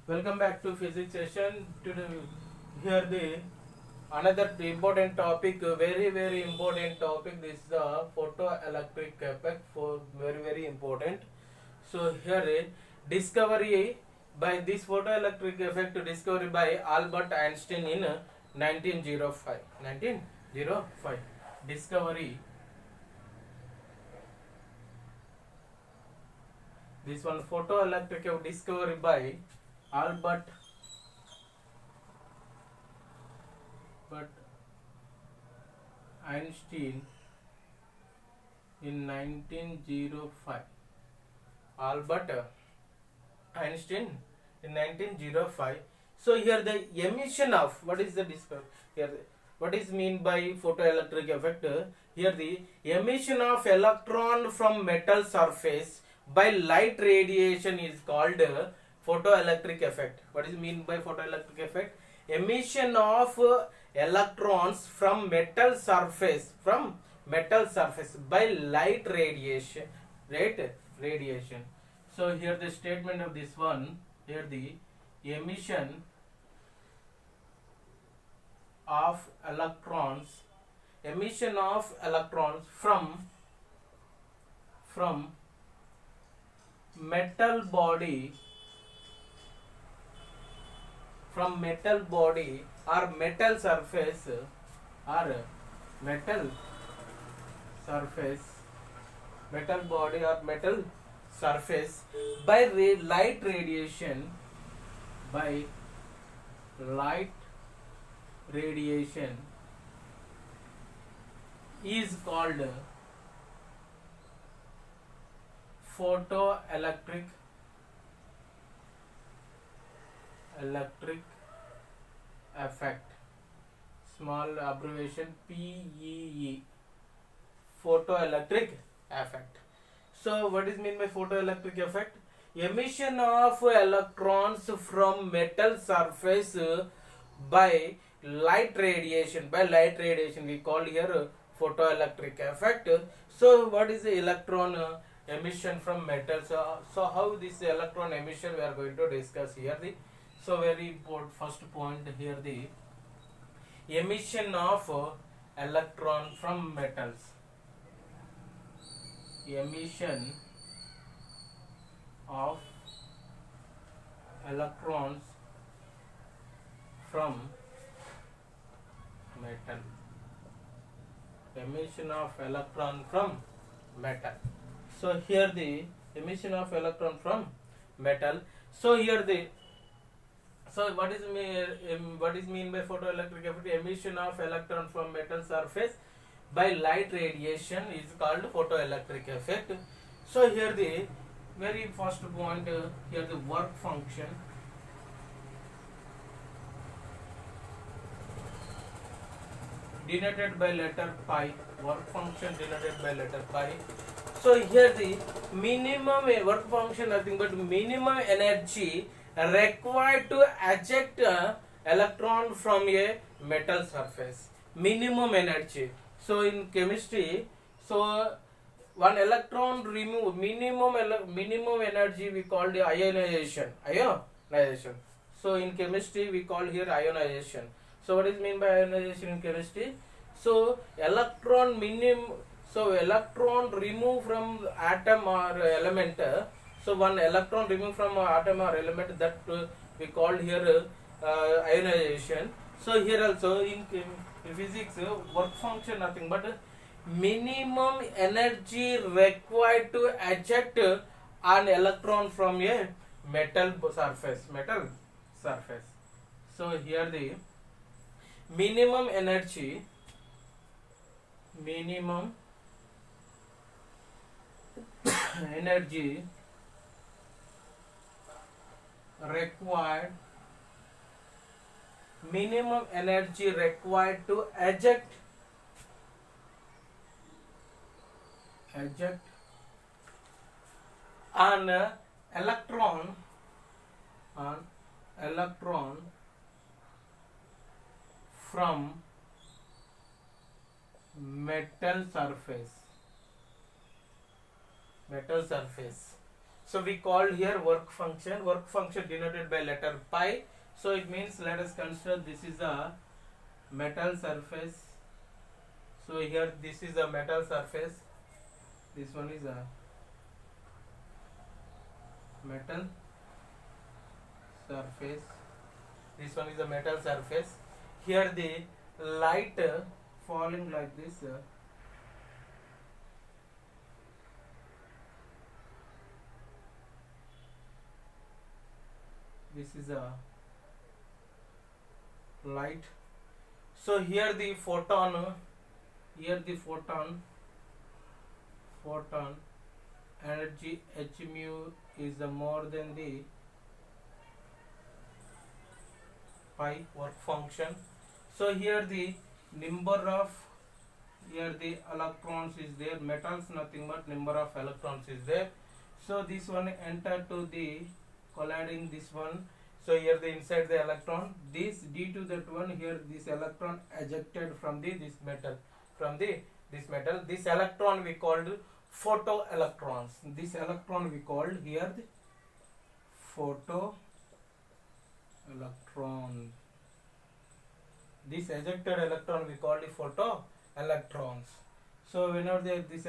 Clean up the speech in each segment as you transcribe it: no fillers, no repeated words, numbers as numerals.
Welcome back to physics session. Today, here the another important topic, very important topic. This is the photoelectric effect. For very important. So here discovery by this photoelectric effect discovery by Albert Einstein in 1905. 1905 discovery. This one photoelectric discovery by Albert but Einstein in 1905. Albert Einstein in 1905. So here the emission of what is the discovery here? What is mean by photoelectric effect? Here the emission of electron from metal surface by light radiation is called photoelectric effect. What is mean by photoelectric effect? Emission of electrons from metal surface by light radiation, right? Radiation. So here the statement of this one, here the emission of electrons from metal body or metal surface metal surface metal body or metal surface by light radiation is called photoelectric effect. Small abbreviation PEE, photoelectric effect. So what is mean by photoelectric effect? Emission of electrons from metal surface by light radiation we call here photoelectric effect. So what is the electron emission from metal? So how this electron emission we are going to discuss here. So very important first point here, the emission of electron from metals. Emission of electrons from metal. Emission of electron from metal. So here the emission of electron from metal. So here the what is mean by photoelectric effect? Emission of electron from metal surface by light radiation is called photoelectric effect. So here the very first point, here the work function. Denoted by letter pi. Work function denoted by letter pi. So here the minimum work function nothing but minimum energy required to eject electron from a metal surface. Minimum energy. So in chemistry, so one electron remove minimum energy we call the ionization. So in chemistry we call here ionization. So what is mean by ionization in chemistry? So electron remove from atom or element. So one electron removed from atom or element, that we called here ionization. So here also in physics, work function nothing but minimum energy required to eject an electron from a metal surface. So here the minimum energy required to eject an electron from metal surface. So we called here work function denoted by letter pi. So it means, let us consider this is a metal surface. So here this is a metal surface, this one is a metal surface, this one is a metal surface. Here the light falling like this, this is a light. So here the photon energy h mu is more than the pi work function. So here the number of, here the electrons is there, metals nothing but number of electrons is there. So this one enter to the colliding this one. So here the inside the electron, this due to that one, here this electron ejected from the this metal, this electron we called photo electrons. This electron we called here the photo electron. This ejected electron we call the photo electrons. So whenever this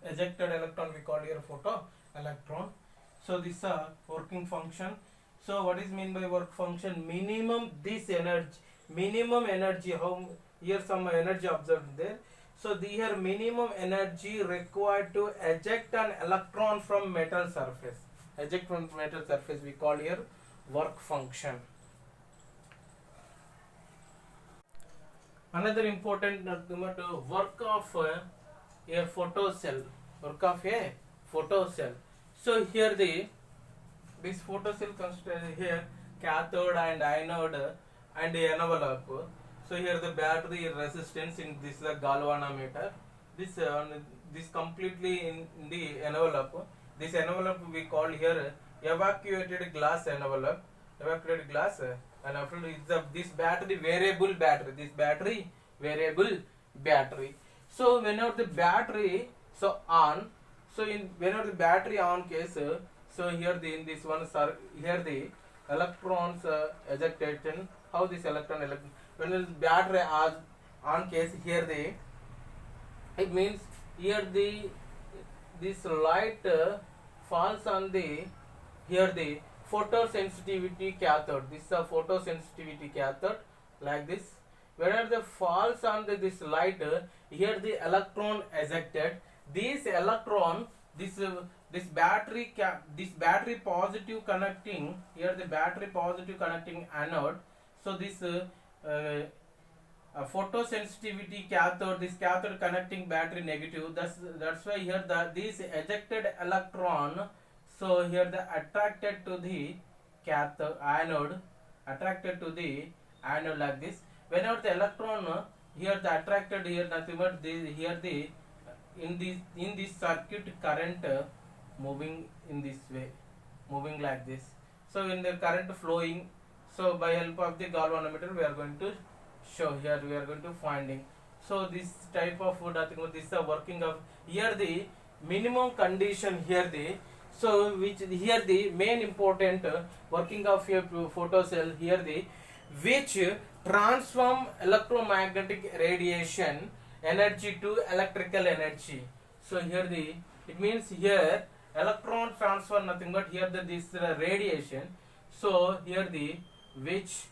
ejected electron we call here photo electron. So this is a working function. So what is mean by work function? Minimum energy, how here some energy observed there. So the here minimum energy required to eject an electron from metal surface. Eject from metal surface we call here work function. Another important work of a photo cell. Work of a photo cell. So here this photo cell consists here cathode and anode and envelope. So here the battery resistance in this the galvanometer. This completely in the envelope. This envelope we call here evacuated glass envelope. Evacuated glass and after this battery variable battery. This battery variable battery. So whenever the battery on. So whenever the battery on case, so here in this one, here the electrons ejected. How this electron when the battery on case, here it means here this light falls on the photosensitivity cathode. This is a photosensitivity cathode like this. Whenever the falls on this light, here the electron ejected. This electron, this battery positive connecting, here the battery positive connecting anode. So this photosensitivity cathode, this cathode connecting battery negative. That's why here this ejected electron. So here the attracted to the cathode anode, like this. Whenever the electron here the attracted, here nothing but here the in this circuit current moving in this way, moving like this. So when the current flowing, so by help of the galvanometer we are going to show here, we are going to finding. So this type of this is the working of here the minimum condition here so which here the main important working of your photo cell here which transform electromagnetic radiation energy to electrical energy. So here it means here electron transfer nothing but here this radiation. So here which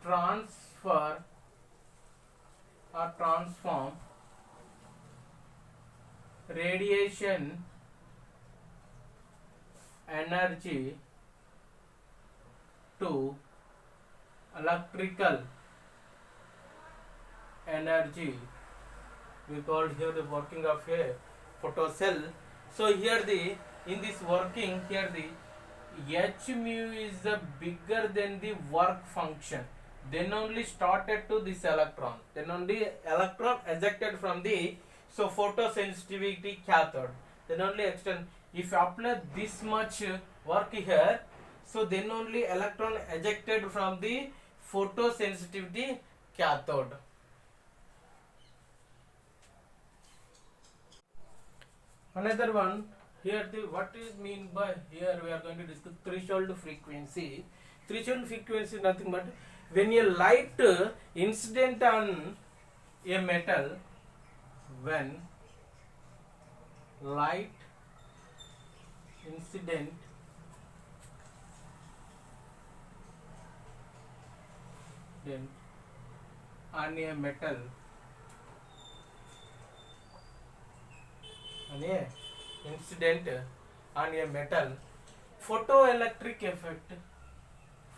transfer or transform radiation energy to electrical energy, we called here the working of a photo cell. So here in this working here H mu is bigger than the work function, then only started to this electron, then only electron ejected from the photosensitivity cathode, then only extend. If you apply this much work here, so then only electron ejected from the photosensitivity cathode. Another one Here the what is mean by, here we are going to discuss threshold frequency. Threshold frequency is nothing but when a light incident on a metal, when light incident then on a metal, on a incident on a metal, photoelectric effect,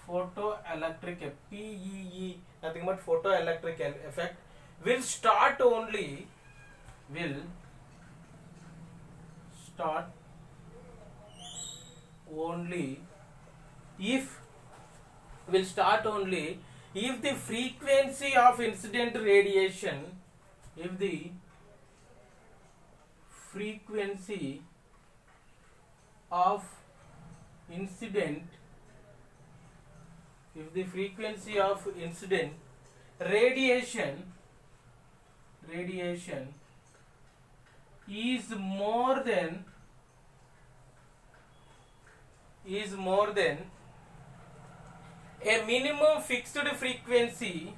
photoelectric PEE, nothing but photoelectric effect will start only, will start only if, will start only if the frequency of incident radiation, if the frequency of incident, if the frequency of incident radiation is more than a minimum fixed frequency,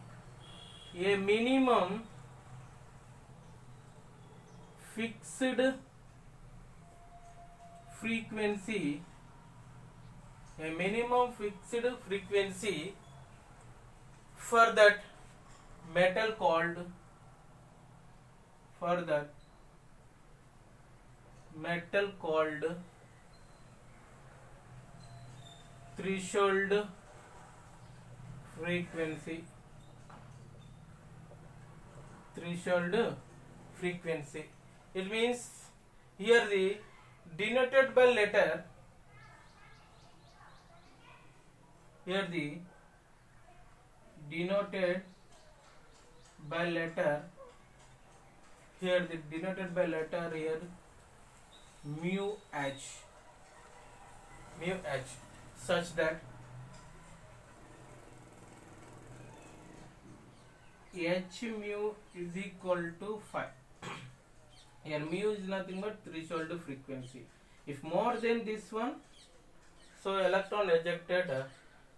a minimum fixed frequency, a minimum fixed frequency for that metal called, for that metal called threshold frequency, threshold frequency. It means here the denoted by letter, here the denoted by letter, here the denoted by letter here mu h, such that h mu is equal to 5. Here mu is nothing but threshold frequency. If more than this one, so electron ejected,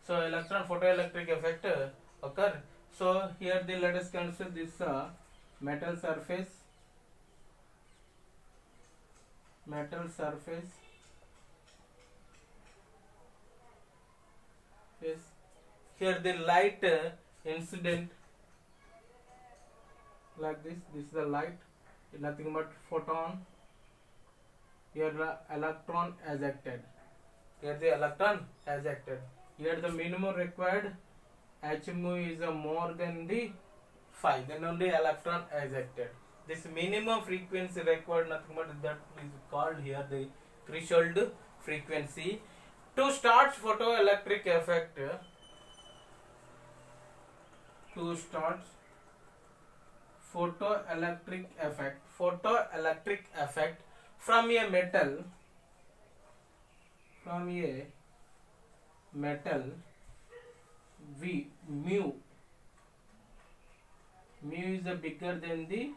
so electron photoelectric effect occur. So here the, let us consider this metal surface, yes, here the light incident like this is the light, nothing but photon, here the electron ejected, here the electron ejected, here the minimum required h mu is more than the 5, then only electron ejected. This minimum frequency required, nothing but that is called here the threshold frequency. To start photoelectric effect, to start photoelectric effect from a metal, V mu is bigger than the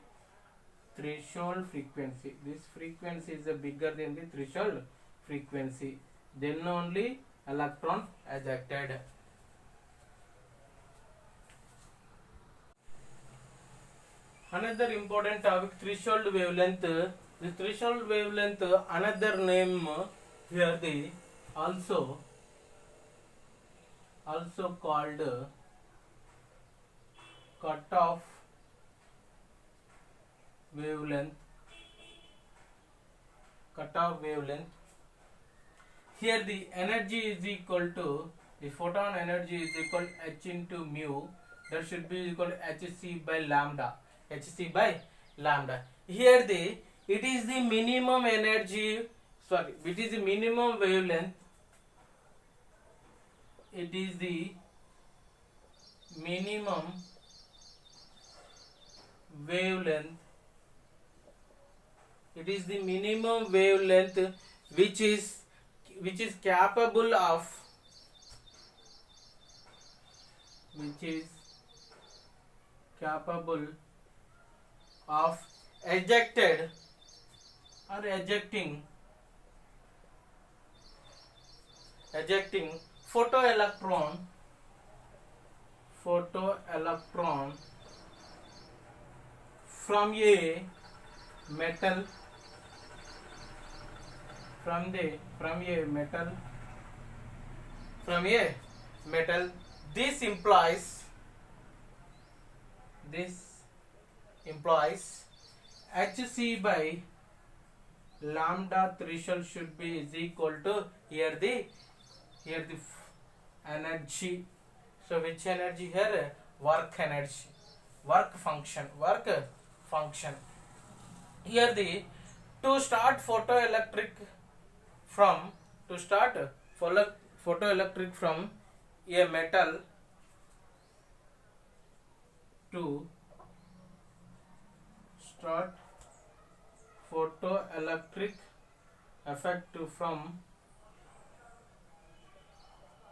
threshold frequency. This frequency is bigger than the threshold frequency. Then only electron ejected. Another important topic, threshold wavelength. The threshold wavelength, another name here the also called cutoff wavelength. Here the energy is equal to, the photon energy is equal to h into mu, that should be equal to hc by lambda. Here the, it is the minimum energy, it is the minimum wavelength, it is the minimum wavelength, which is capable of, ejecting ejecting photoelectron from a metal from a metal. This implies hc by lambda threshold should be is equal to here the energy. So which energy here? Work energy, work function. Here the to start photoelectric from a metal, to start photoelectric effect from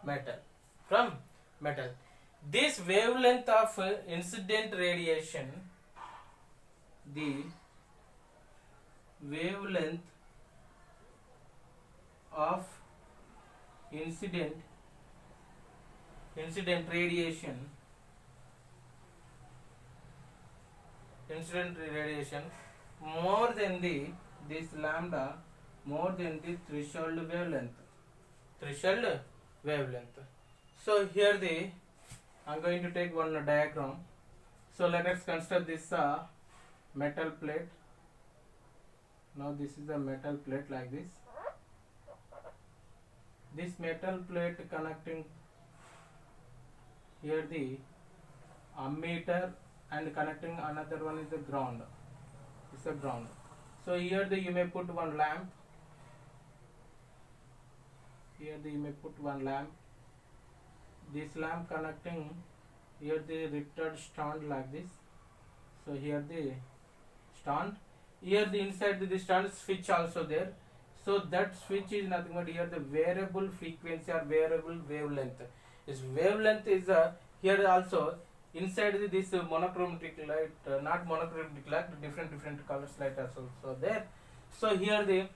metal. This wavelength of incident radiation, the wavelength of incident radiation more than this lambda, more than the threshold wavelength. So here I'm going to take one diagram. So let us construct this metal plate. Now this is a metal plate like this. This metal plate connecting here the ammeter, and connecting another one is the ground. It's a ground. So here you may put one lamp. This lamp connecting here the Richter stand like this. So here the stand. Here the inside the stand switch also there. So that switch is nothing but here the variable frequency or variable wavelength. This wavelength is here also inside this monochromatic light, not monochromatic light, different colors light also there. So here the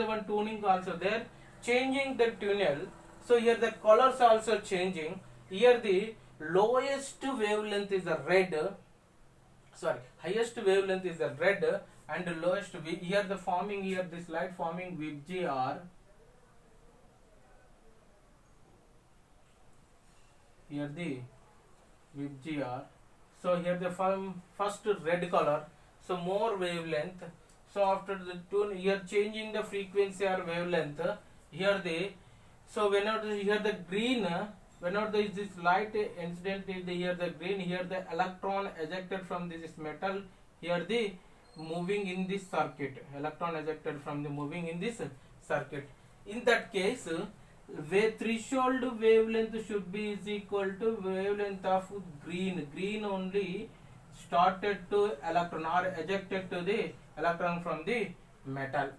one tuning also there, changing the tunnel. So here the colors also changing. Here the lowest wavelength is the red. Highest wavelength is the red, and lowest here the forming here this light forming VGR. Here the VGR. So here the first red color. So more wavelength. So after the tune here changing the frequency or wavelength. Here so whenever here the green, whenever this light incident is here the green, here the electron ejected from this metal, here the moving in this circuit, electron ejected from the moving in this circuit. In that case, threshold wavelength should be is equal to wavelength of green only started to electron or ejected to the electron from the metal,